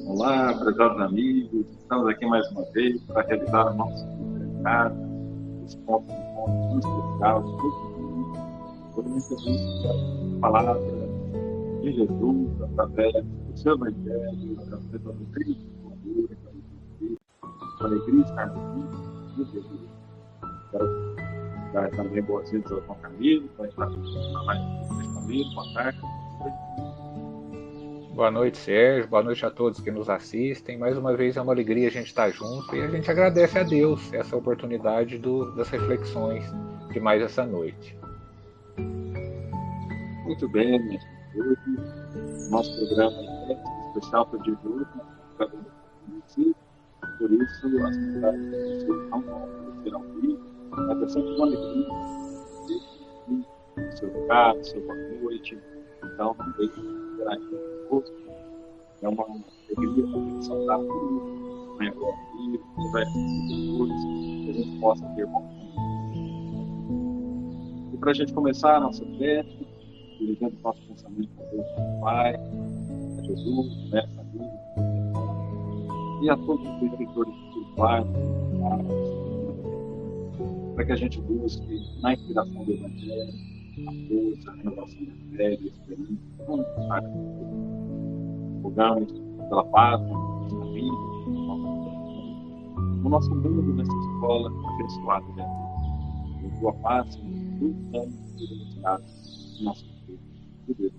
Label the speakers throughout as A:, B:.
A: Olá, prezados amigos, estamos aqui mais uma vez para realizar o nosso casa, esse ponto de encontro tão especial de todo mundo, onde nós devemos a palavra de Jesus através do seu Evangelho, através da doutrina da Escritura, com alegria e estarmos juntos no dia de hoje. Quero dar também boas-vindas ao João Camilo, que vai estar na live do Testamento. Boa tarde.
B: Boa noite, Sérgio. Boa noite a todos que nos assistem. Mais uma vez é uma alegria a gente estar junto e a gente agradece a Deus essa oportunidade das reflexões de mais essa noite.
A: Muito bem, minha gente. Nosso programa é especial para o dia de hoje, por isso as atividades que vocês não vão poder ouvir, mas é sempre uma alegria ter seu carro, seu boa noite. Então, não deixe de interagir conosco. É uma alegria também saudar tudo isso, amanhã agora aqui, conversa com pessoas, que a gente possa ter bom tempo. E para a gente começar a nossa festa, dirigindo o nosso pensamento a Deus, Pai, a Jesus, Mestre, amigo, e a todos os benfeitores espirituais, para que a gente busque na inspiração do Evangelho, a força, a renovação da fé, a esperança, não necessário. Rogamos pela paz, nossa família, no nosso mundo, nessa escola abençoada de Deus. Que tua paz, tudo dano e felicidade no nosso futuro. De Deus.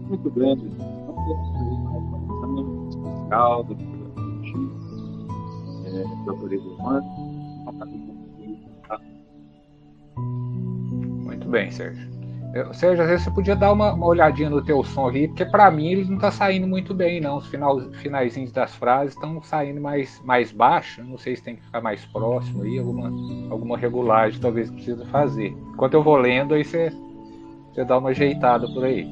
A: Muito bem, vamos ter mais uma lição especial da doutora Eduardo.
B: Muito bem, Sérgio. Sérgio, às vezes você podia dar uma olhadinha no teu som aí, porque para mim ele não está saindo muito bem, não. Os finaizinhos das frases estão saindo mais baixo. Não sei se tem que ficar mais próximo aí, alguma regulagem talvez precisa fazer. Enquanto eu vou lendo, aí você dá uma ajeitada por aí.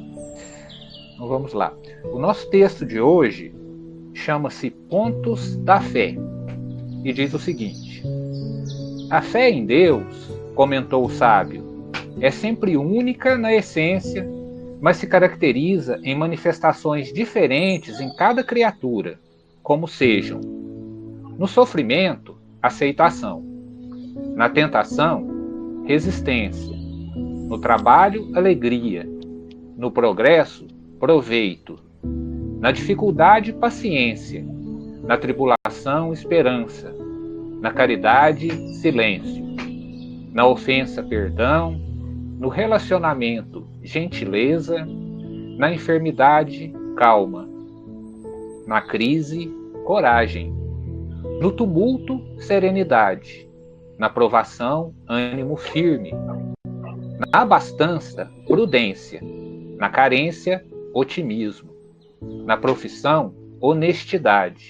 B: Então vamos lá. O nosso texto de hoje chama-se Pontos da Fé e diz o seguinte: a fé em Deus, comentou o sábio, é sempre única na essência, mas se caracteriza em manifestações diferentes em cada criatura, como sejam: no sofrimento, aceitação; na tentação, resistência; no trabalho, alegria; no progresso, proveito; na dificuldade, paciência; na tribulação, esperança; na caridade, silêncio; na ofensa, perdão; no relacionamento, gentileza; na enfermidade, calma; na crise, coragem; no tumulto, serenidade; na provação, ânimo firme; na abastança, prudência; na carência, otimismo; na profissão, honestidade;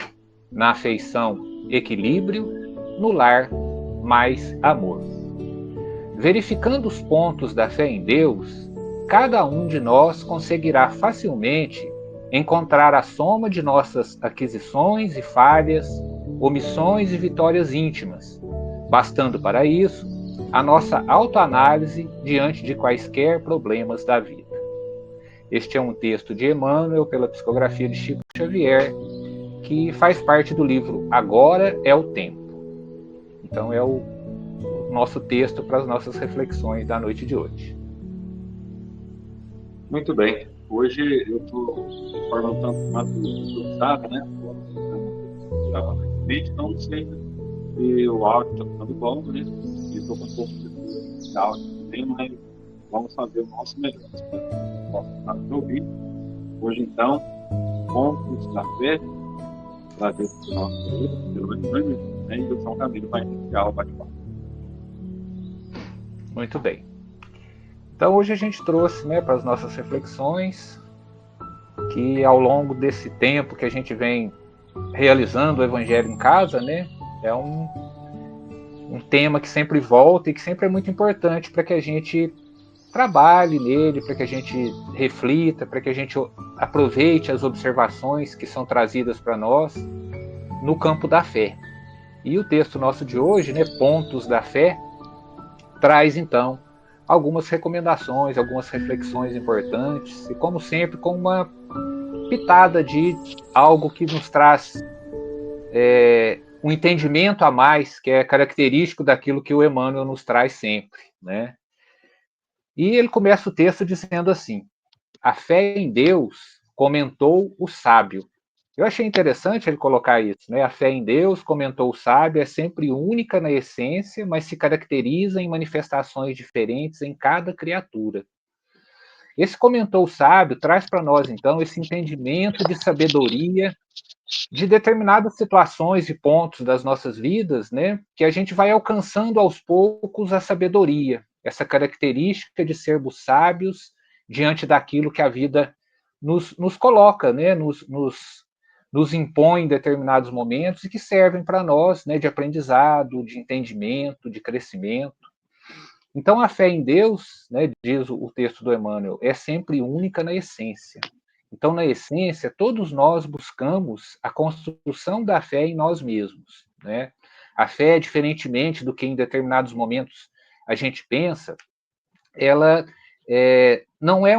B: na afeição, equilíbrio; no lar, mais amor. Verificando os pontos da fé em Deus, cada um de nós conseguirá facilmente encontrar a soma de nossas aquisições e falhas, omissões e vitórias íntimas, bastando para isso a nossa autoanálise diante de quaisquer problemas da vida. Este é um texto de Emmanuel, pela psicografia de Chico Xavier, que faz parte do livro Agora é o Tempo. Então é o nosso texto para as nossas reflexões da noite de hoje.
A: Muito bem. Hoje eu estou formando tanto quanto o sabe, né? Então não sei se o áudio está ficando bom, né? E estou com um pouco de áudio também, mas vamos fazer o nosso melhor. Posso estar ouvir. Hoje, então, pontos da fé, para ver se o nosso pelo Evangelho, né? E o São Camilo vai iniciar o bate-papo.
B: Muito bem. Então hoje a gente trouxe, né, para as nossas reflexões que ao longo desse tempo que a gente vem realizando o Evangelho em casa, né, é um tema que sempre volta e que sempre é muito importante para que a gente trabalhe nele, para que a gente reflita, para que a gente aproveite as observações que são trazidas para nós no campo da fé. E o texto nosso de hoje, né, Pontos da Fé, traz então algumas recomendações, algumas reflexões importantes, e como sempre com uma pitada de algo que nos traz um entendimento a mais, que é característico daquilo que o Emmanuel nos traz sempre, né? E ele começa o texto dizendo assim: a fé em Deus, comentou o sábio. Eu achei interessante ele colocar isso, né? A fé em Deus, comentou o sábio, é sempre única na essência, mas se caracteriza em manifestações diferentes em cada criatura. Esse comentou o sábio traz para nós, então, esse entendimento de sabedoria de determinadas situações e pontos das nossas vidas, né, que a gente vai alcançando aos poucos a sabedoria, essa característica de sermos sábios diante daquilo que a vida nos coloca, né, nos impõe em determinados momentos e que servem para nós, né, de aprendizado, de entendimento, de crescimento. Então, a fé em Deus, né, diz o texto do Emmanuel, é sempre única na essência. Então, na essência, todos nós buscamos a construção da fé em nós mesmos, né? A fé, diferentemente do que em determinados momentos a gente pensa, ela não é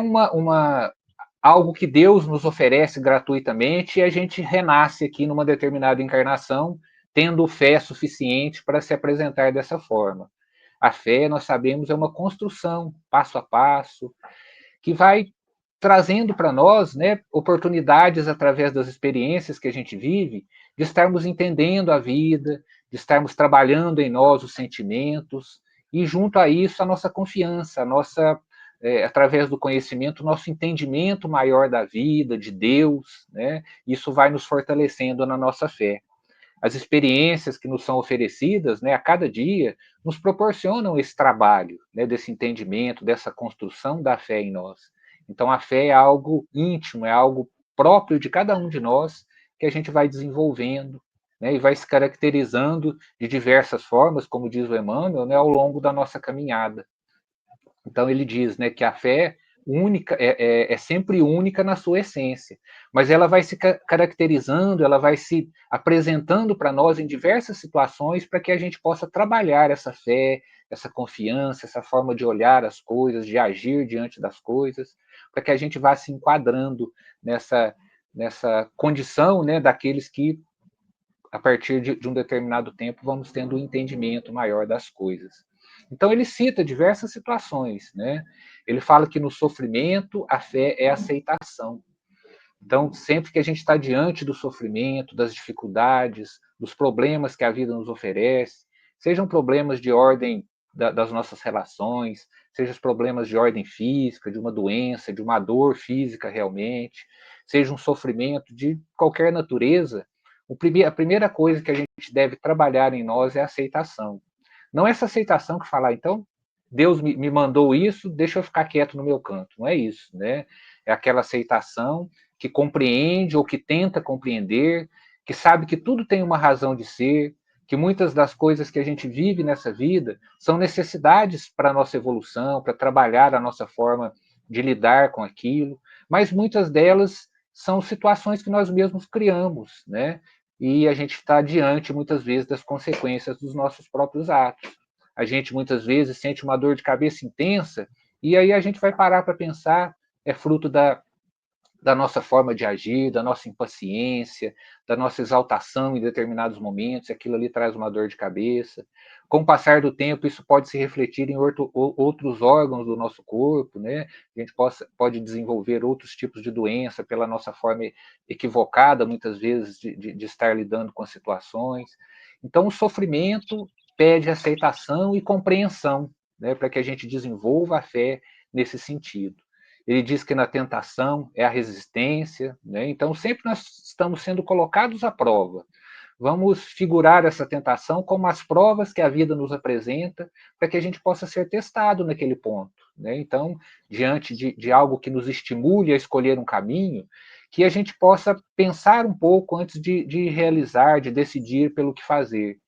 B: algo que Deus nos oferece gratuitamente e a gente renasce aqui numa determinada encarnação, tendo fé suficiente para se apresentar dessa forma. A fé, nós sabemos, é uma construção, passo a passo, que vai trazendo para nós, né, oportunidades através das experiências que a gente vive, de estarmos entendendo a vida, de estarmos trabalhando em nós os sentimentos, e junto a isso a nossa confiança, a nossa, através do conhecimento, nosso entendimento maior da vida, de Deus, né, isso vai nos fortalecendo na nossa fé. As experiências que nos são oferecidas, né, a cada dia, nos proporcionam esse trabalho, né, desse entendimento, dessa construção da fé em nós. Então, a fé é algo íntimo, é algo próprio de cada um de nós que a gente vai desenvolvendo, né, e vai se caracterizando de diversas formas, como diz o Emmanuel, né, ao longo da nossa caminhada. Então ele diz, né, que a fé única é sempre única na sua essência, mas ela vai se caracterizando, ela vai se apresentando para nós em diversas situações para que a gente possa trabalhar essa fé, essa confiança, essa forma de olhar as coisas, de agir diante das coisas, para que a gente vá se enquadrando nessa condição, né, daqueles que a partir de um determinado tempo vamos tendo um entendimento maior das coisas. Então ele cita diversas situações, né? Ele fala que no sofrimento a fé é aceitação. Então, sempre que a gente está diante do sofrimento, das dificuldades, dos problemas que a vida nos oferece, sejam problemas de ordem das nossas relações, sejam problemas de ordem física, de uma doença, de uma dor física realmente, seja um sofrimento de qualquer natureza, a primeira coisa que a gente deve trabalhar em nós é a aceitação. Não é essa aceitação que fala, então, Deus me mandou isso, deixa eu ficar quieto no meu canto. Não é isso, né? É aquela aceitação que compreende ou que tenta compreender, que sabe que tudo tem uma razão de ser, que muitas das coisas que a gente vive nessa vida são necessidades para a nossa evolução, para trabalhar a nossa forma de lidar com aquilo, mas muitas delas são situações que nós mesmos criamos, né? E a gente está diante, muitas vezes, das consequências dos nossos próprios atos. A gente, muitas vezes, sente uma dor de cabeça intensa, e aí a gente vai parar para pensar, é fruto da nossa forma de agir, da nossa impaciência, da nossa exaltação em determinados momentos, aquilo ali traz uma dor de cabeça. Com o passar do tempo, isso pode se refletir em outros órgãos do nosso corpo, né? A gente pode desenvolver outros tipos de doença pela nossa forma equivocada, muitas vezes, de estar lidando com as situações. Então, o sofrimento pede aceitação e compreensão, né? Para que a gente desenvolva a fé nesse sentido. Ele diz que na tentação é a resistência, né? Então sempre nós estamos sendo colocados à prova. Vamos figurar essa tentação como as provas que a vida nos apresenta para que a gente possa ser testado naquele ponto, né? Então, diante de algo que nos estimule a escolher um caminho, que a gente possa pensar um pouco antes de realizar, de decidir pelo que fazer.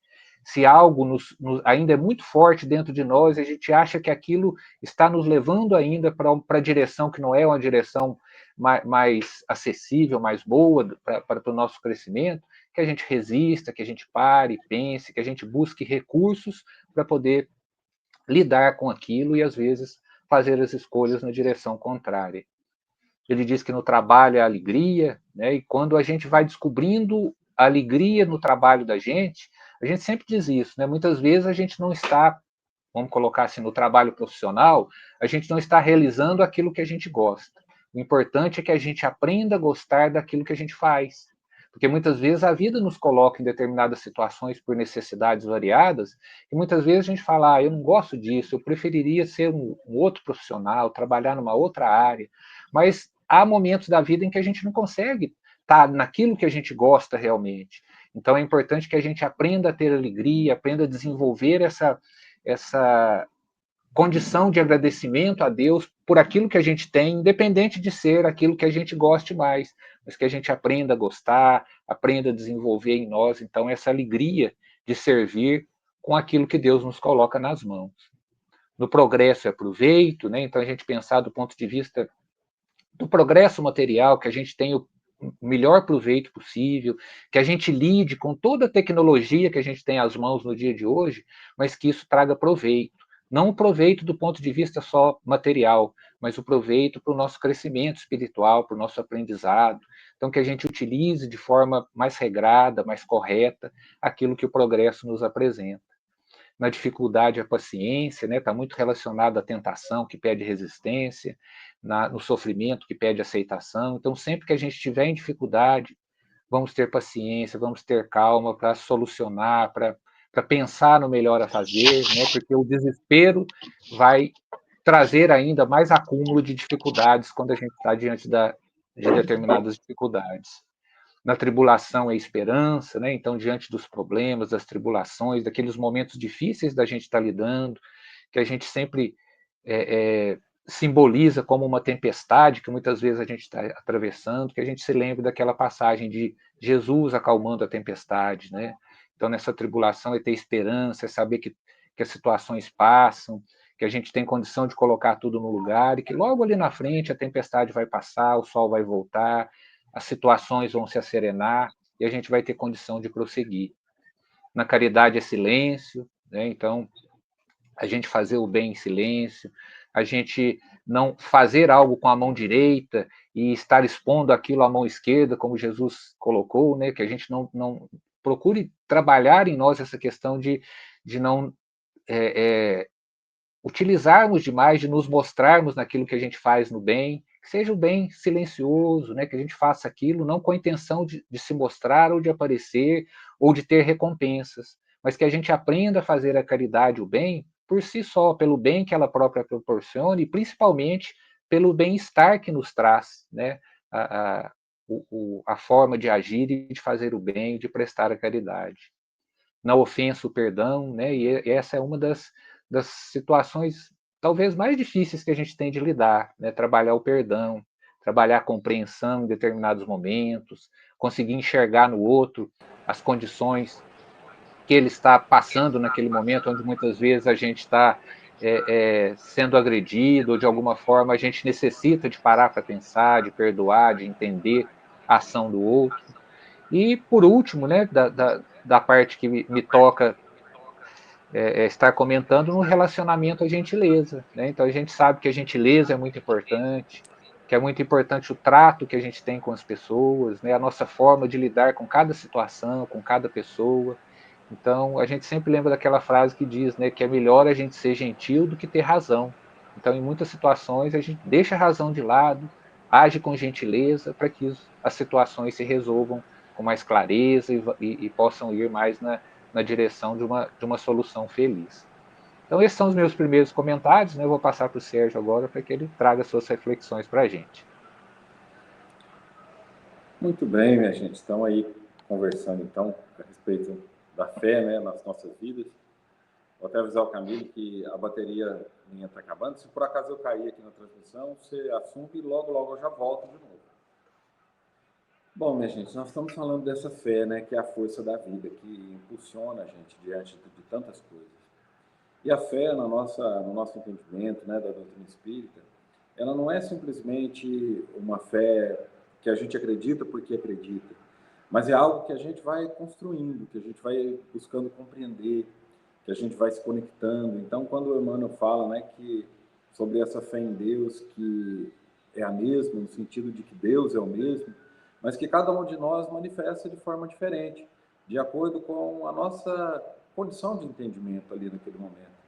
B: Se algo ainda é muito forte dentro de nós, a gente acha que aquilo está nos levando ainda para a direção que não é uma direção mais acessível, mais boa para o nosso crescimento, que a gente resista, que a gente pare, pense, que a gente busque recursos para poder lidar com aquilo e, às vezes, fazer as escolhas na direção contrária. ele diz que no trabalho é alegria, né? E quando a gente vai descobrindo a alegria no trabalho da gente, a gente sempre diz isso, né? Muitas vezes a gente não está, vamos colocar assim, no trabalho profissional, a gente não está realizando aquilo que a gente gosta. O importante é que a gente aprenda a gostar daquilo que a gente faz. Porque muitas vezes a vida nos coloca em determinadas situações por necessidades variadas, e muitas vezes a gente fala, eu não gosto disso, eu preferiria ser um outro profissional, trabalhar numa outra área. Mas há momentos da vida em que a gente não consegue estar naquilo que a gente gosta realmente. Então é importante que a gente aprenda a ter alegria, aprenda a desenvolver essa condição de agradecimento a Deus por aquilo que a gente tem, independente de ser aquilo que a gente goste mais, mas que a gente aprenda a gostar, aprenda a desenvolver em nós, então, essa alegria de servir com aquilo que Deus nos coloca nas mãos. No progresso é proveito, né? Então, a gente pensar do ponto de vista do progresso material, que a gente tenha o melhor proveito possível, que a gente lide com toda a tecnologia que a gente tem às mãos no dia de hoje, mas que isso traga proveito. Não o proveito do ponto de vista só material, mas o proveito para o nosso crescimento espiritual, para o nosso aprendizado. Então, que a gente utilize de forma mais regrada, mais correta, aquilo que o progresso nos apresenta. Na dificuldade, a paciência, né? Está muito relacionado à tentação, que pede resistência, no sofrimento, que pede aceitação. Então, sempre que a gente estiver em dificuldade, vamos ter paciência, vamos ter calma para solucionar, para pensar no melhor a fazer, né? Porque o desespero vai trazer ainda mais acúmulo de dificuldades quando a gente está diante de determinadas dificuldades. Na tribulação é esperança, né? Então, diante dos problemas, das tribulações, daqueles momentos difíceis da gente estar lidando, que a gente sempre simboliza como uma tempestade que muitas vezes a gente está atravessando, que a gente se lembre daquela passagem de Jesus acalmando a tempestade, né? Então, nessa tribulação é ter esperança, é saber que as situações passam, que a gente tem condição de colocar tudo no lugar e que logo ali na frente a tempestade vai passar, o sol vai voltar, as situações vão se acerenar e a gente vai ter condição de prosseguir. Na caridade é silêncio, né? Então, a gente fazer o bem em silêncio, a gente não fazer algo com a mão direita e estar expondo aquilo à mão esquerda, como Jesus colocou, né? Que a gente não procure trabalhar em nós essa questão de não utilizarmos demais, de nos mostrarmos naquilo que a gente faz no bem, que seja o bem silencioso, né? Que a gente faça aquilo não com a intenção de se mostrar ou de aparecer ou de ter recompensas, mas que a gente aprenda a fazer a caridade, o bem, por si só, pelo bem que ela própria proporciona e principalmente pelo bem-estar que nos traz, né? A forma de agir e de fazer o bem, de prestar a caridade. Na ofensa, o perdão, né? E essa é uma das situações talvez mais difíceis que a gente tem de lidar, né? Trabalhar o perdão, trabalhar a compreensão em determinados momentos, conseguir enxergar no outro as condições que ele está passando naquele momento, onde muitas vezes a gente está sendo agredido, ou de alguma forma a gente necessita de parar para pensar, de perdoar, de entender a ação do outro. E, por último, né, da parte que me toca estar comentando no relacionamento a gentileza, né? Então a gente sabe que a gentileza é muito importante, que é muito importante o trato que a gente tem com as pessoas, né? A nossa forma de lidar com cada situação, com cada pessoa. Então a gente sempre lembra daquela frase que diz, né, que é melhor a gente ser gentil do que ter razão. Então em muitas situações a gente deixa a razão de lado, age com gentileza para que as situações se resolvam com mais clareza e possam ir mais na direção de uma solução feliz. Então, esses são os meus primeiros comentários, né? Eu vou passar para o Sérgio agora para que ele traga suas reflexões para a gente.
A: Muito bem, minha gente. Estamos aí conversando, então, a respeito da fé, né, nas nossas vidas. Vou até avisar o Camilo que a bateria minha está acabando. Se por acaso eu cair aqui na transmissão, você assume e logo, logo eu já volto de novo. Bom, minha gente, nós estamos falando dessa fé, né, que é a força da vida, que impulsiona a gente diante de tantas coisas. E a fé, no nosso entendimento, né, da doutrina espírita, ela não é simplesmente uma fé que a gente acredita porque acredita, mas é algo que a gente vai construindo, que a gente vai buscando compreender, que a gente vai se conectando. Então, quando o Emmanuel fala, né, que sobre essa fé em Deus, que
C: é a mesma, no sentido de que Deus é o mesmo, mas que cada um de nós manifesta de forma diferente, de acordo com a nossa condição de entendimento ali naquele momento,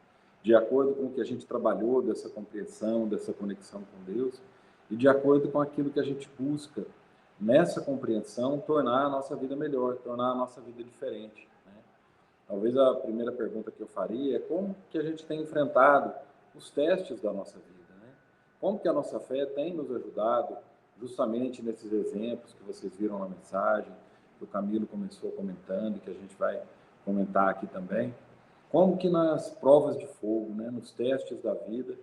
C: de acordo com o que a gente trabalhou dessa compreensão, dessa conexão com Deus, e de acordo com aquilo que a gente busca nessa compreensão tornar a nossa vida melhor, tornar a nossa vida diferente, né? Talvez a primeira pergunta que eu faria é como que a gente tem enfrentado os testes da nossa vida, né? Como que a nossa fé tem nos ajudado justamente nesses exemplos que vocês viram na mensagem, que o Camilo começou comentando, que a gente vai comentar aqui também. Como que nas provas de fogo, né, nos testes da vida,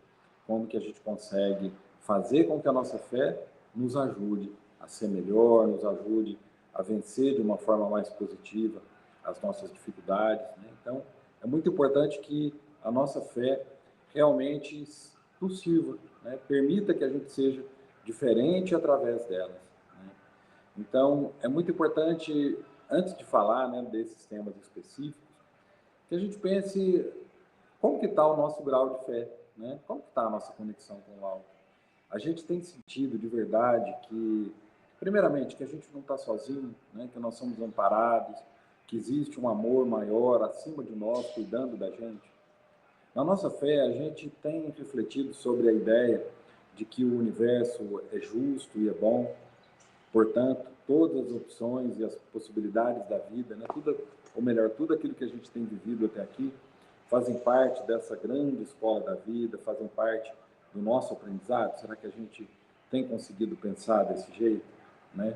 C: como que a gente consegue fazer com que a nossa fé nos ajude a ser melhor, nos ajude a vencer de uma forma mais positiva as nossas dificuldades, né? Então, é muito importante que a nossa fé realmente nos sirva, né? Permita que a gente seja diferente através delas, né? Então, é muito importante, antes de falar, né, desses temas específicos, que a gente pense como que está o nosso grau de fé, né? Como que está a nossa conexão com o alto. A gente tem sentido de verdade que, primeiramente, que a gente não está sozinho, né? Que nós somos amparados, que existe um amor maior acima de nós, cuidando da gente. Na nossa fé, a gente tem refletido sobre a ideia de que o universo é justo e é bom, portanto, todas as opções e as possibilidades da vida, né? Tudo, ou melhor, tudo aquilo que a gente tem vivido até aqui, fazem parte dessa grande escola da vida, fazem parte do nosso aprendizado. Será que a gente tem conseguido pensar desse jeito, né?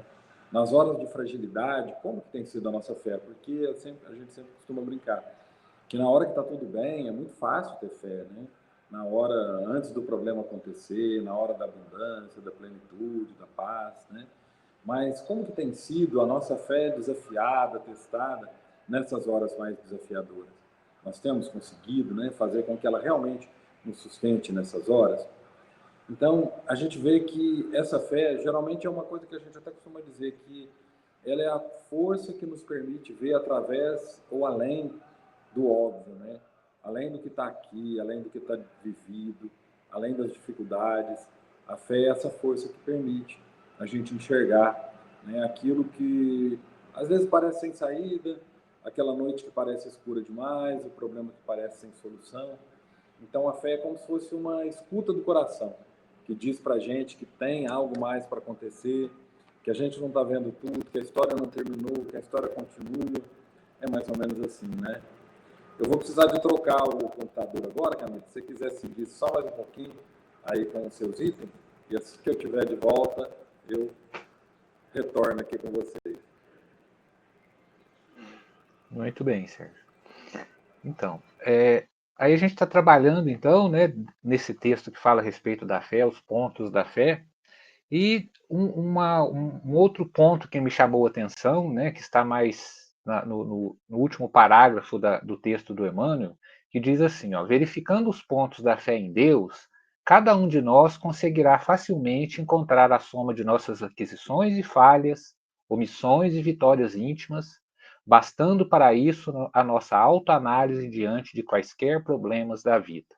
C: Nas horas de fragilidade, como que tem sido a nossa fé? Porque a gente sempre costuma brincar que na hora que está tudo bem, é muito fácil ter fé, né? Na hora, antes do problema acontecer, na hora da abundância, da plenitude, da paz, né? Mas como que tem sido a nossa fé desafiada, testada, nessas horas mais desafiadoras? Nós temos conseguido, né, fazer com que ela realmente nos sustente nessas horas? Então, a gente vê que essa fé, geralmente é uma coisa que a gente até costuma dizer, que ela é a força que nos permite ver através ou além do óbvio, né? Além do que está aqui, além do que está vivido, além das dificuldades. A fé é essa força que permite a gente enxergar, né, aquilo que às vezes parece sem saída, aquela noite que parece escura demais, o problema que parece sem solução. Então, a fé é como se fosse uma escuta do coração, que diz para a gente que tem algo mais para acontecer, que a gente não está vendo tudo, que a história não terminou, que a história continua. É mais ou menos assim, né? Eu vou precisar de trocar o computador agora, Camila. Se você quiser seguir só mais um pouquinho aí com os seus itens, e assim que eu estiver de volta, eu retorno aqui com vocês.
B: Muito bem, Sérgio. Então, aí a gente está trabalhando, então, né, nesse texto que fala a respeito da fé, os pontos da fé, e um outro ponto que me chamou a atenção, né, que está mais no último parágrafo do texto do Emmanuel, que diz assim, ó, verificando os pontos da fé em Deus, cada um de nós conseguirá facilmente encontrar a soma de nossas aquisições e falhas, omissões e vitórias íntimas, bastando para isso a nossa autoanálise diante de quaisquer problemas da vida.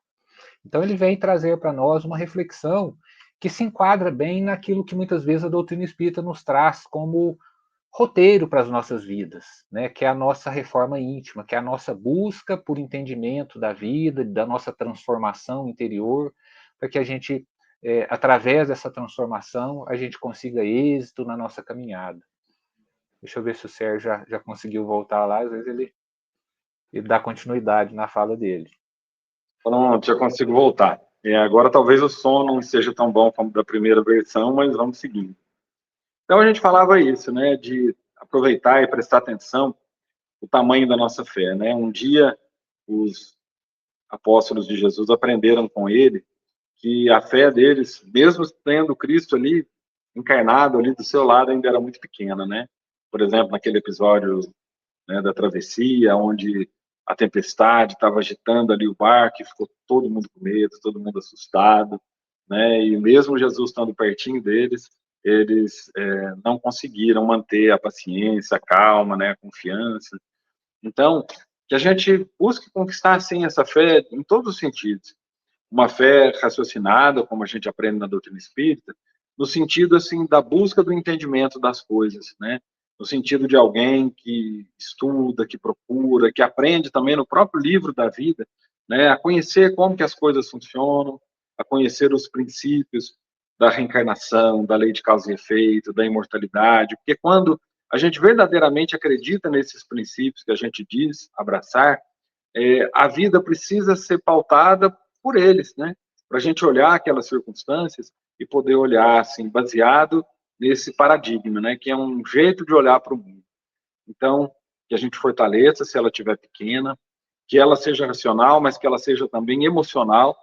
B: Então ele vem trazer para nós uma reflexão que se enquadra bem naquilo que muitas vezes a doutrina espírita nos traz como roteiro para as nossas vidas, né? Que é a nossa reforma íntima, que é a nossa busca por entendimento da vida, da nossa transformação interior, para que a gente, através dessa transformação, a gente consiga êxito na nossa caminhada. Deixa eu ver se o Sérgio já conseguiu voltar lá, às vezes ele dá continuidade na fala dele.
A: Pronto, já consigo voltar. Agora talvez o som não seja tão bom como da primeira versão, mas vamos seguindo. Então a gente falava isso, né, de aproveitar e prestar atenção no tamanho da nossa fé, né? Um dia os apóstolos de Jesus aprenderam com ele que a fé deles, mesmo tendo Cristo ali encarnado ali do seu lado, ainda era muito pequena, né? Por exemplo, naquele episódio, né, da travessia, onde a tempestade estava agitando ali o barco e ficou todo mundo com medo, todo mundo assustado, né? E mesmo Jesus estando pertinho deles, eles não conseguiram manter a paciência, a calma, né, a confiança. Então, que a gente busque conquistar, sim, essa fé em todos os sentidos. Uma fé raciocinada, como a gente aprende na doutrina espírita, no sentido, assim, da busca do entendimento das coisas, né? No sentido de alguém que estuda, que procura, que aprende também no próprio livro da vida, né? A conhecer como que as coisas funcionam, a conhecer os princípios da reencarnação, da lei de causa e efeito, da imortalidade, porque quando a gente verdadeiramente acredita nesses princípios que a gente diz abraçar, a vida precisa ser pautada por eles, né? Para a gente olhar aquelas circunstâncias e poder olhar assim, baseado nesse paradigma, né? Que é um jeito de olhar para o mundo. Então, que a gente fortaleça se ela estiver pequena, que ela seja racional, mas que ela seja também emocional,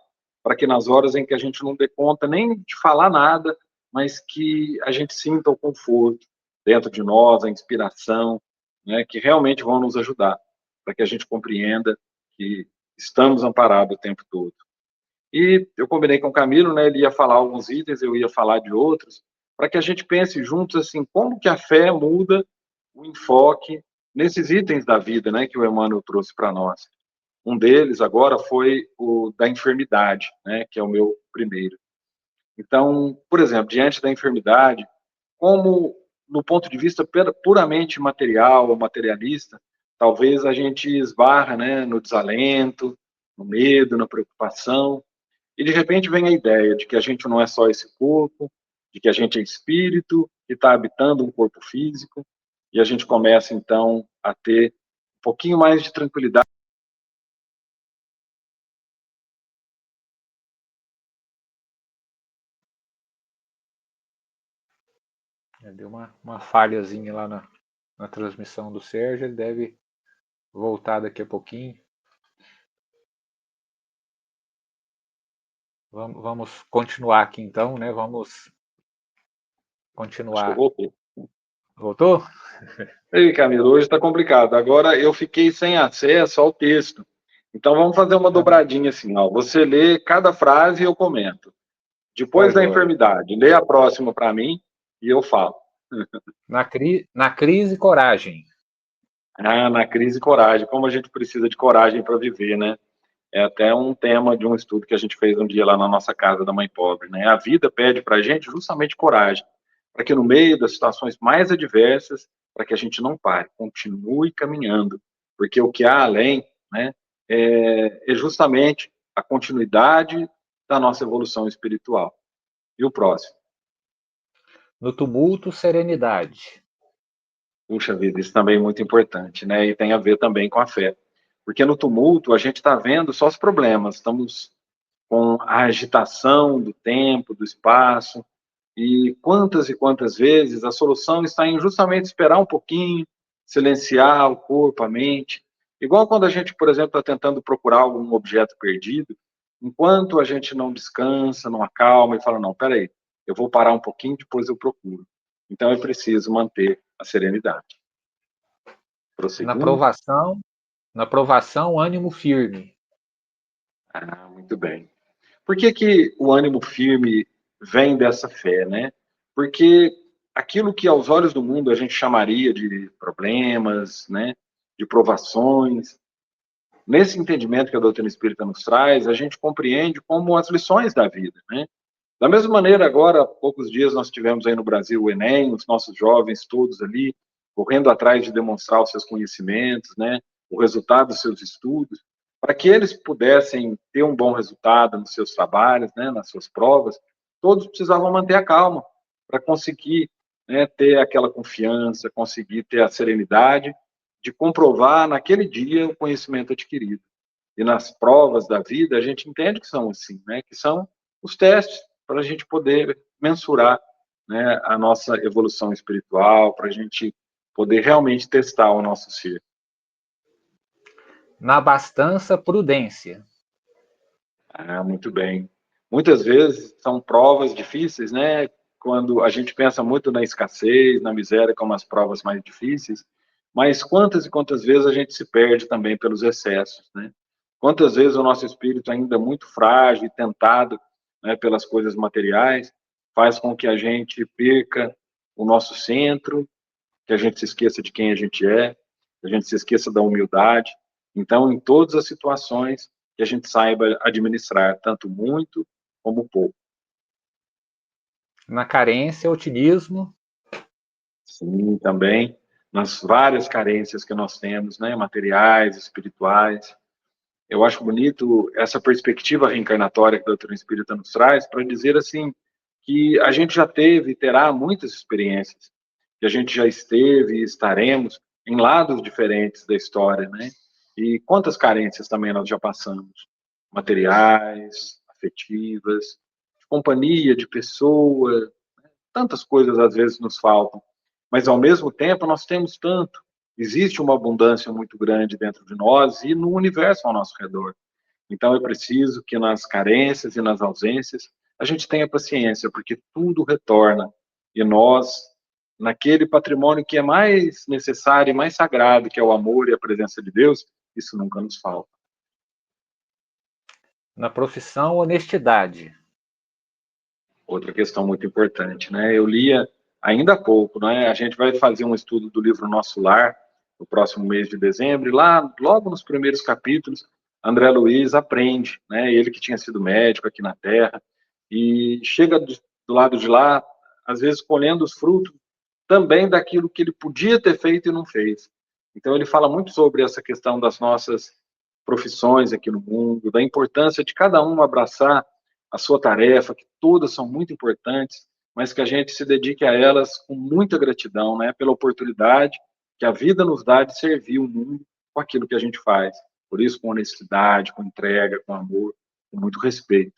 A: para que nas horas em que a gente não dê conta nem de falar nada, mas que a gente sinta o conforto dentro de nós, a inspiração, né, que realmente vão nos ajudar, para que a gente compreenda que estamos amparados o tempo todo. E eu combinei com o Camilo, né, ele ia falar alguns itens, eu ia falar de outros, para que a gente pense juntos assim, como que a fé muda o enfoque nesses itens da vida, né, que o Emmanuel trouxe para nós. Um deles agora foi o da enfermidade, né, que é o meu primeiro. Então, por exemplo, diante da enfermidade, como no ponto de vista puramente material ou materialista, talvez a gente esbarra, né, no desalento, no medo, na preocupação, e de repente vem a ideia de que a gente não é só esse corpo, de que a gente é espírito que está habitando um corpo físico, e a gente começa então a ter um pouquinho mais de tranquilidade.
B: Deu uma falhazinha lá na transmissão do Sérgio, ele deve voltar daqui a pouquinho. Vamos continuar aqui então, né? Vamos
A: Acho que eu
B: continuar.
A: voltei.
B: Voltou?
A: Ei, Camilo, hoje está complicado. Agora eu fiquei sem acesso ao texto. Então vamos fazer uma dobradinha assim, ó. Você lê cada frase e eu comento.
B: Tá
A: Depois da
B: joia.
A: enfermidade, lê a próxima para mim e eu falo.
B: Na crise, coragem.
A: Ah, na crise, coragem. Como a gente precisa de coragem para viver, né? É até um tema de um estudo que a gente fez um dia lá na nossa casa da mãe pobre, né? A vida pede para a gente justamente coragem, para que no meio das situações mais adversas, para que a gente não pare, continue caminhando, porque o que há além, né, é justamente a continuidade da nossa evolução espiritual. E o próximo?
B: No tumulto, serenidade.
A: Puxa vida, isso também é muito importante, né? E tem a ver também com a fé. Porque no tumulto a gente está vendo só os problemas, estamos com a agitação do tempo, do espaço, e quantas vezes a solução está em justamente esperar um pouquinho, silenciar o corpo, a mente. Igual quando a gente, por exemplo, está tentando procurar algum objeto perdido, enquanto a gente não descansa, não acalma e fala, não, peraí, eu vou parar um pouquinho, depois eu procuro. Então é preciso manter a serenidade.
B: Na
A: Prosseguindo.
B: provação, na provação, ânimo firme.
A: Ah, muito bem. Por que que o ânimo firme vem dessa fé, né? Porque aquilo que aos olhos do mundo a gente chamaria de problemas, né, de provações, nesse entendimento que a doutrina espírita nos traz, a gente compreende como as lições da vida, né? Da mesma maneira, agora, há poucos dias nós tivemos aí no Brasil o Enem, os nossos jovens todos ali, correndo atrás de demonstrar os seus conhecimentos, né, o resultado dos seus estudos, para que eles pudessem ter um bom resultado nos seus trabalhos, né, nas suas provas, todos precisavam manter a calma para conseguir, né, ter aquela confiança, conseguir ter a serenidade de comprovar naquele dia o conhecimento adquirido. E nas provas da vida, a gente entende que são assim, né, que são os testes para a gente poder mensurar, né, a nossa evolução espiritual, para a gente poder realmente testar o nosso ser.
B: Na abastança, prudência.
A: Ah, muito bem. Muitas vezes são provas difíceis, né? Quando a gente pensa muito na escassez, na miséria como as provas mais difíceis, mas quantas e quantas vezes a gente se perde também pelos excessos, né? Quantas vezes o nosso espírito ainda muito frágil e tentado, né, pelas coisas materiais, faz com que a gente perca o nosso centro, que a gente se esqueça de quem a gente é, que a gente se esqueça da humildade. Então, em todas as situações, que a gente saiba administrar tanto muito como pouco.
B: Na carência, otimismo.
A: Sim, também. Nas várias carências que nós temos, né? Materiais, espirituais. Eu acho bonito essa perspectiva reencarnatória que a doutrina espírita nos traz para dizer assim que a gente já teve e terá muitas experiências, que a gente já esteve e estaremos em lados diferentes da história, né? E quantas carências também nós já passamos, materiais, afetivas, de companhia, de pessoa, tantas coisas às vezes nos faltam, mas ao mesmo tempo nós temos tanto. Existe uma abundância muito grande dentro de nós e no universo ao nosso redor. Então é preciso que nas carências e nas ausências a gente tenha paciência, porque tudo retorna. E nós, naquele patrimônio que é mais necessário e mais sagrado, que é o amor e a presença de Deus, isso nunca nos falta.
B: Na profissão, honestidade.
A: Outra questão muito importante, né? Eu lia ainda há pouco, né? A gente vai fazer um estudo do livro Nosso Lar no próximo mês de dezembro, e lá, logo nos primeiros capítulos, André Luiz aprende, né? Ele que tinha sido médico aqui na Terra, e chega do lado de lá, às vezes colhendo os frutos também daquilo que ele podia ter feito e não fez. Então ele fala muito sobre essa questão das nossas profissões aqui no mundo, da importância de cada um abraçar a sua tarefa, que todas são muito importantes, mas que a gente se dedique a elas com muita gratidão, né, pela oportunidade que a vida nos dá de servir o mundo com aquilo que a gente faz. Por isso, com honestidade, com entrega, com amor, com muito respeito.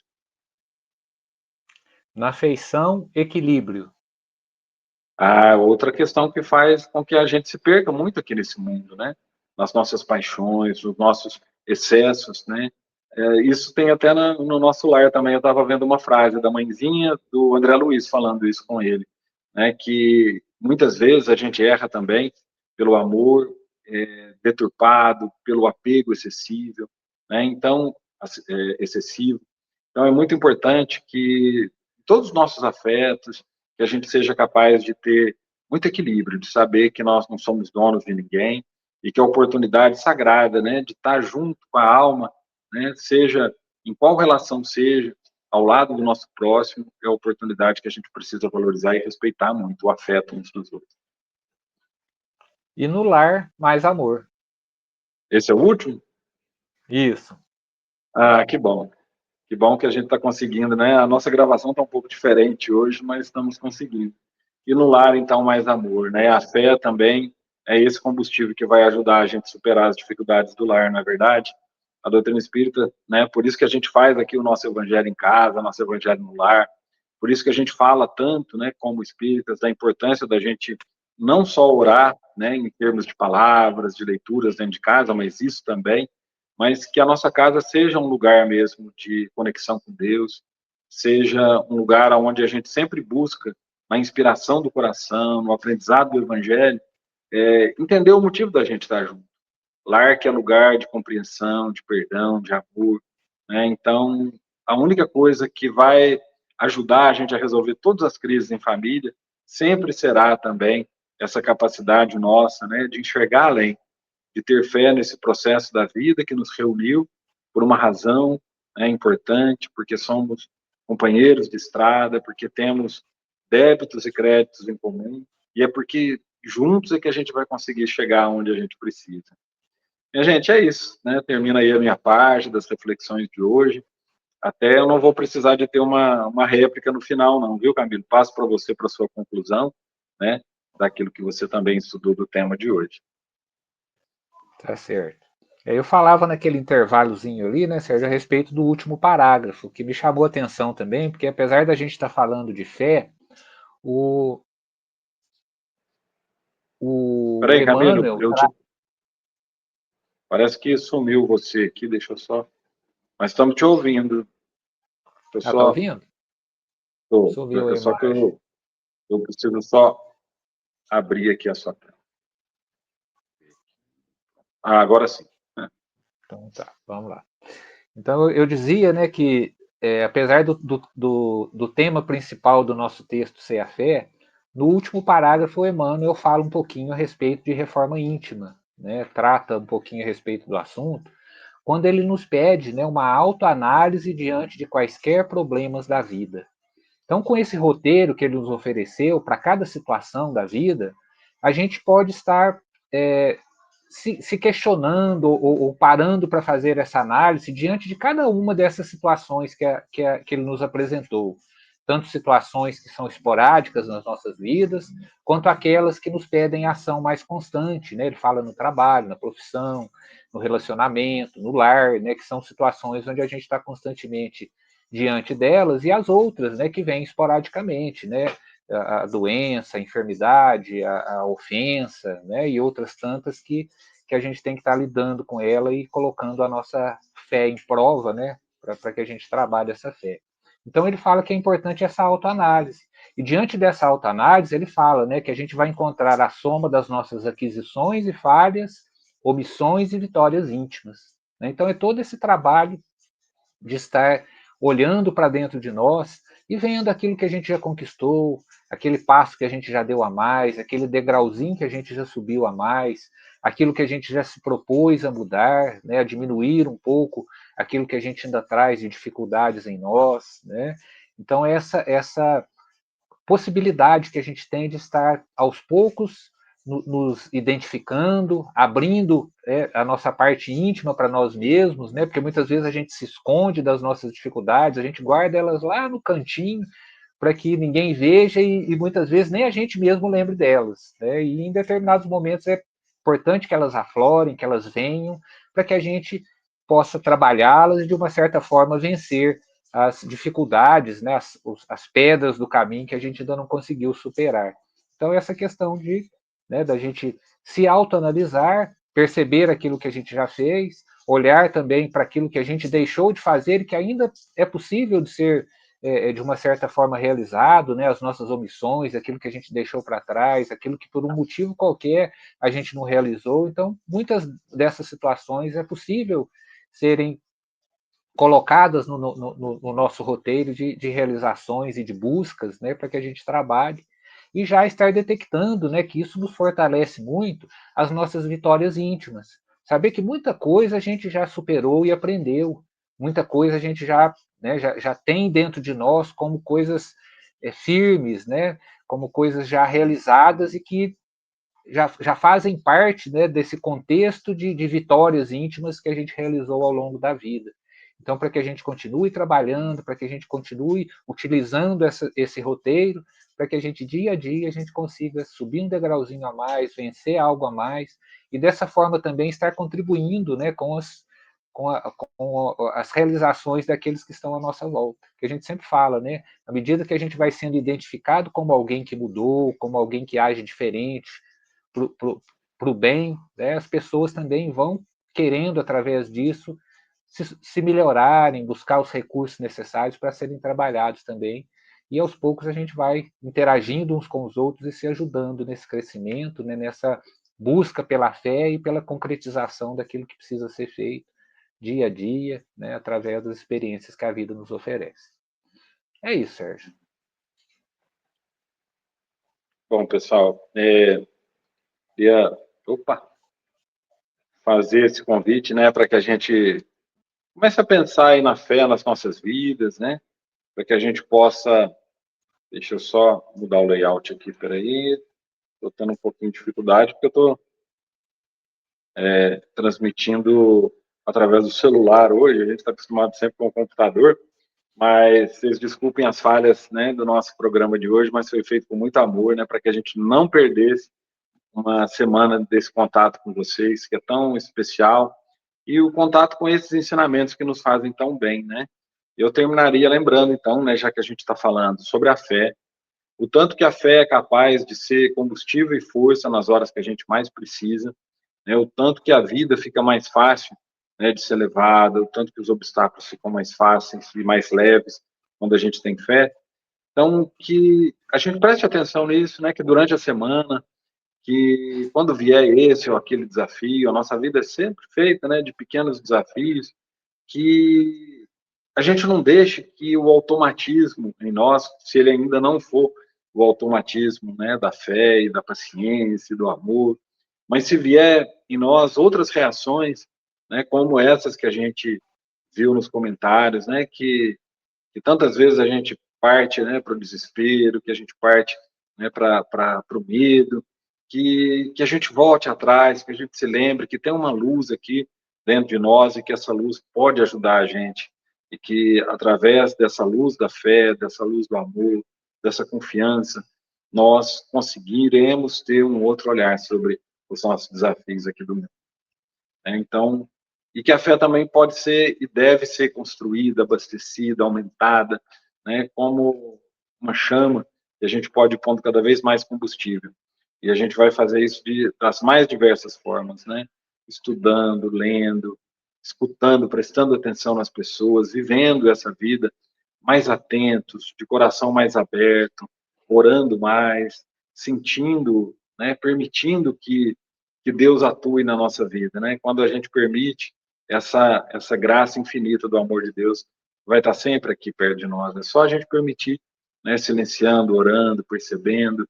B: Na afeição, equilíbrio.
A: Ah, outra questão que faz com que a gente se perca muito aqui nesse mundo, né? Nas nossas paixões, nos nossos excessos, né? Isso tem até no nosso lar também. Eu estava vendo uma frase da mãezinha do André Luiz falando isso com ele, né? Que muitas vezes a gente erra também pelo amor deturpado, pelo apego excessivo, né? Então, excessivo. Então, é muito importante que todos os nossos afetos, que a gente seja capaz de ter muito equilíbrio, de saber que nós não somos donos de ninguém e que a oportunidade sagrada, né, de estar junto com a alma, né, seja em qual relação seja, ao lado do nosso próximo, é a oportunidade que a gente precisa valorizar e respeitar muito o afeto uns dos outros.
B: E no lar, mais amor.
A: Esse é o último?
B: Isso.
A: Ah, que bom. Que bom que a gente está conseguindo, né? A nossa gravação está um pouco diferente hoje, mas estamos conseguindo. E no lar, então, mais amor, né? A fé também é esse combustível que vai ajudar a gente a superar as dificuldades do lar, não é verdade? A doutrina espírita, né? Por isso que a gente faz aqui o nosso evangelho em casa, o nosso evangelho no lar. Por isso que a gente fala tanto, né, como espíritas, da importância da gente não só orar, né, em termos de palavras, de leituras dentro de casa, mas isso também, mas que a nossa casa seja um lugar mesmo de conexão com Deus, seja um lugar onde a gente sempre busca, na inspiração do coração, no aprendizado do Evangelho, entender o motivo da gente estar junto. Lar que é lugar de compreensão, de perdão, de amor, né? Então, a única coisa que vai ajudar a gente a resolver todas as crises em família sempre será também essa capacidade nossa, né, de enxergar além, de ter fé nesse processo da vida que nos reuniu por uma razão, né, importante, porque somos companheiros de estrada, porque temos débitos e créditos em comum, e é porque juntos é que a gente vai conseguir chegar onde a gente precisa. Minha gente, é isso, né? Termina aí a minha parte das reflexões de hoje. Até eu não vou precisar de ter uma réplica no final, não, viu, Camilo? Passo para você para sua conclusão, né? Daquilo que você também estudou do tema de hoje.
B: Tá certo. Eu falava naquele intervalozinho ali, né, Sérgio, a respeito do último parágrafo, que me chamou a atenção também, porque apesar da gente estar falando de fé, o, o
A: Peraí, Camilo,
B: Emmanuel.
A: parece que sumiu você aqui, deixa eu só. Mas estamos te ouvindo.
B: Ah, tá
A: Pessoal,
B: ouvindo?
A: tô.
B: Sumiu a
A: Só que
B: imagem.
A: eu preciso só abrir aqui a sua tela. Ah, agora sim.
B: Então tá, vamos lá. Então eu dizia, né, que apesar do tema principal do nosso texto ser a fé, no último parágrafo o Emmanuel fala um pouquinho a respeito de reforma íntima, né, trata um pouquinho a respeito do assunto, quando ele nos pede, né, uma autoanálise diante de quaisquer problemas da vida. Então, com esse roteiro que ele nos ofereceu para cada situação da vida, a gente pode estar se questionando ou parando para fazer essa análise diante de cada uma dessas situações que ele nos apresentou. Tanto situações que são esporádicas nas nossas vidas, quanto aquelas que nos pedem ação mais constante. Né? Ele fala no trabalho, na profissão, no relacionamento, no lar, né? Que são situações onde a gente está constantemente diante delas, e as outras, né, que vêm esporadicamente, né, a doença, a enfermidade, a ofensa, né, e outras tantas que a gente tem que estar lidando com ela e colocando a nossa fé em prova, né, para que a gente trabalhe essa fé. Então ele fala que é importante essa autoanálise. E diante dessa autoanálise, ele fala, né, que a gente vai encontrar a soma das nossas aquisições e falhas, omissões e vitórias íntimas. Né? Então é todo esse trabalho de estar olhando para dentro de nós e vendo aquilo que a gente já conquistou, aquele passo que a gente já deu a mais, aquele degrauzinho que a gente já subiu a mais, aquilo que a gente já se propôs a mudar, né, a diminuir um pouco aquilo que a gente ainda traz de dificuldades em nós, né? Então essa possibilidade que a gente tem de estar aos poucos nos identificando, abrindo a nossa parte íntima para nós mesmos, né? Porque muitas vezes a gente se esconde das nossas dificuldades, a gente guarda elas lá no cantinho para que ninguém veja e muitas vezes nem a gente mesmo lembre delas, né? E em determinados momentos é importante que elas aflorem, que elas venham, para que a gente possa trabalhá-las e de uma certa forma vencer as dificuldades, né, as pedras do caminho que a gente ainda não conseguiu superar. Então, essa questão da gente se autoanalisar, perceber aquilo que a gente já fez, olhar também para aquilo que a gente deixou de fazer e que ainda é possível de ser, de uma certa forma, realizado, né, as nossas omissões, aquilo que a gente deixou para trás, aquilo que por um motivo qualquer a gente não realizou. Então, muitas dessas situações é possível serem colocadas no nosso roteiro de realizações e de buscas, né, para que a gente trabalhe e já estar detectando, né, que isso nos fortalece muito as nossas vitórias íntimas. Saber que muita coisa a gente já superou e aprendeu, muita coisa a gente já tem dentro de nós como coisas firmes, né, como coisas já realizadas e que já fazem parte, né, desse contexto de vitórias íntimas que a gente realizou ao longo da vida. Então, para que a gente continue trabalhando, para que a gente continue utilizando esse roteiro, para que a gente, dia a dia, a gente consiga subir um degrauzinho a mais, vencer algo a mais, e dessa forma também estar contribuindo, né, com as realizações daqueles que estão à nossa volta. Que a gente sempre fala, né? À medida que a gente vai sendo identificado como alguém que mudou, como alguém que age diferente, para o bem, né, as pessoas também vão querendo, através disso, se melhorarem, buscar os recursos necessários para serem trabalhados também. E aos poucos a gente vai interagindo uns com os outros e se ajudando nesse crescimento, né, nessa busca pela fé e pela concretização daquilo que precisa ser feito dia a dia, né, através das experiências que a vida nos oferece. É isso, Sérgio.
A: Bom, pessoal, queria fazer esse convite, né, para que a gente comece a pensar aí na fé nas nossas vidas, né, para que a gente possa, deixa eu só mudar o layout aqui, peraí, estou tendo um pouquinho de dificuldade, porque eu estou transmitindo através do celular hoje, a gente está acostumado sempre com o computador, mas vocês desculpem as falhas, né, do nosso programa de hoje, mas foi feito com muito amor, né, para que a gente não perdesse uma semana desse contato com vocês, que é tão especial, e o contato com esses ensinamentos que nos fazem tão bem, né? Eu terminaria lembrando, então, né, já que a gente está falando sobre a fé, o tanto que a fé é capaz de ser combustível e força nas horas que a gente mais precisa, né? O tanto que a vida fica mais fácil, né, de ser levada, o tanto que os obstáculos ficam mais fáceis e mais leves quando a gente tem fé. Então, que a gente preste atenção nisso, né, que durante a semana, que quando vier esse ou aquele desafio, a nossa vida é sempre feita, né, de pequenos desafios, que a gente não deixe que o automatismo em nós, se ele ainda não for o automatismo, né, da fé e da paciência e do amor, mas se vier em nós outras reações, né, como essas que a gente viu nos comentários, né, que tantas vezes a gente parte, né, para o desespero, que a gente parte, né, para o medo, que a gente volte atrás, que a gente se lembre que tem uma luz aqui dentro de nós e que essa luz pode ajudar a gente e que através dessa luz da fé, dessa luz do amor, dessa confiança, nós conseguiremos ter um outro olhar sobre os nossos desafios aqui do mundo. Então, e que a fé também pode ser e deve ser construída, abastecida, aumentada, né, como uma chama que a gente pode ir pondo cada vez mais combustível. E a gente vai fazer isso das mais diversas formas, né? Estudando, lendo, escutando, prestando atenção nas pessoas, vivendo essa vida mais atentos, de coração mais aberto, orando mais, sentindo, né, permitindo que Deus atue na nossa vida, né? Quando a gente permite, essa graça infinita do amor de Deus vai estar sempre aqui perto de nós. É só a gente permitir, né, silenciando, orando, percebendo.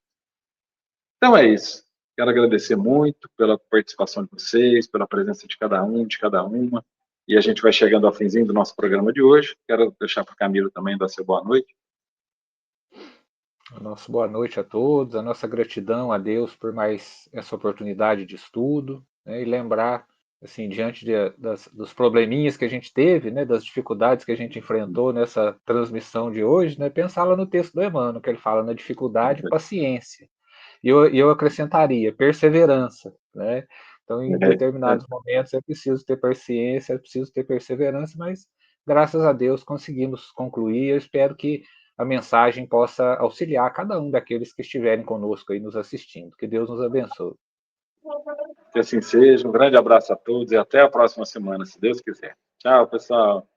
A: Então é isso. Quero agradecer muito pela participação de vocês, pela presença de cada um, de cada uma. E a gente vai chegando ao finzinho do nosso programa de hoje. Quero deixar para o Camilo também dar seu boa noite.
B: A nossa boa noite a todos, a nossa gratidão a Deus por mais essa oportunidade de estudo, né, e lembrar, assim, diante dos probleminhas que a gente teve, né, das dificuldades que a gente enfrentou nessa transmissão de hoje, né, pensar lá no texto do Emmanuel, que ele fala na dificuldade, paciência. E eu acrescentaria perseverança, né? Então, em determinados momentos é preciso ter paciência, é preciso ter perseverança, mas graças a Deus conseguimos concluir. Eu espero que a mensagem possa auxiliar cada um daqueles que estiverem conosco aí nos assistindo. Que Deus nos abençoe.
A: Que assim seja. Um grande abraço a todos e até a próxima semana, se Deus quiser. Tchau, pessoal.